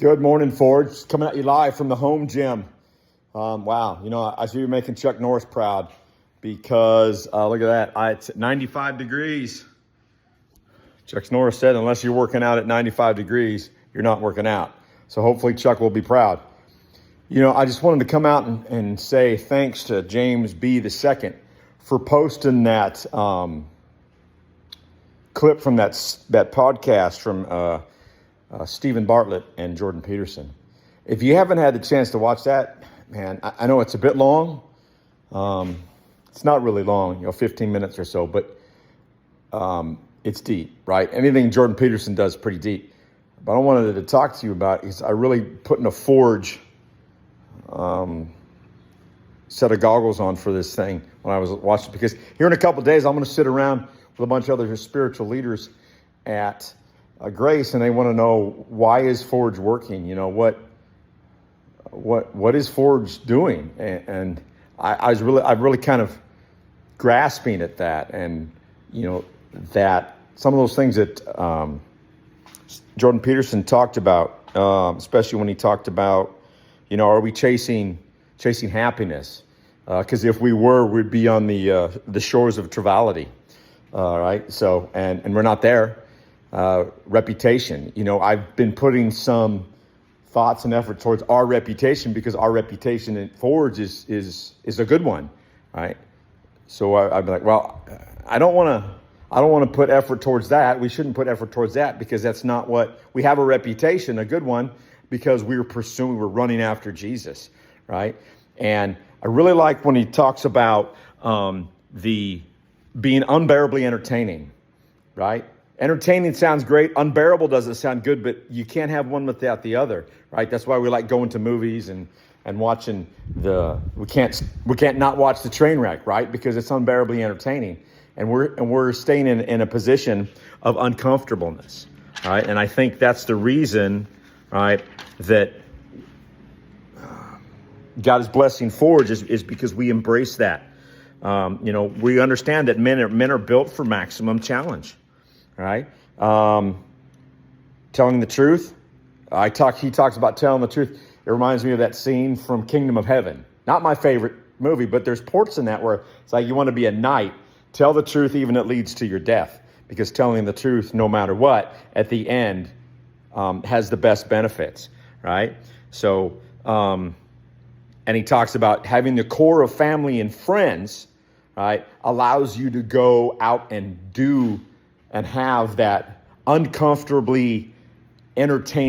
Good morning, Ford. Just coming at you live from the home gym. Wow, I see you're making Chuck Norris proud because look at that. It's at 95 degrees. Chuck Norris said, unless you're working out at 95 degrees, you're not working out. So hopefully Chuck will be proud. I just wanted to come out and say thanks to James B. II for posting that clip from that podcast from Stephen Bartlett and Jordan Peterson. If you haven't had the chance to watch that, man, I know it's a bit long. It's not really long, 15 minutes or so, but it's deep, right? Anything Jordan Peterson does is pretty deep. But I wanted to talk to you about is I really putting a Forge set of goggles on for this thing when I was watching, because here in a couple of days I'm going to sit around with a bunch of other spiritual leaders at Grace, and they want to know, why is Forge working? What is Forge doing? And I'm really kind of grasping at that, and that some of those things that Jordan Peterson talked about, especially when he talked about, are we chasing happiness? Because if we were, we'd be on the shores of triviality, right? So, and we're not there. Reputation. I've been putting some thoughts and effort towards our reputation, because our reputation at Forge is a good one, right? So I'd be like, well, I don't want to put effort towards that. We shouldn't put effort towards that, because that's not what we have. A reputation, a good one, because we're running after Jesus, right? And I really like when he talks about the being unbearably entertaining, right? Entertaining sounds great. Unbearable doesn't sound good, but you can't have one without the other, right? That's why we like going to movies and watching we can't not watch the train wreck, right? Because it's unbearably entertaining, and we're staying in a position of uncomfortableness, right? And I think that's the reason, right, that God is blessing Forge is because we embrace that. We understand that men are built for maximum challenge. Right? Telling the truth. He talks about telling the truth. It reminds me of that scene from Kingdom of Heaven. Not my favorite movie, but there's parts in that where it's like, you want to be a knight. Tell the truth even if it leads to your death. Because telling the truth, no matter what, at the end, has the best benefits. Right? So, and he talks about having the core of family and friends, right, allows you to go out and do and have that uncomfortably entertaining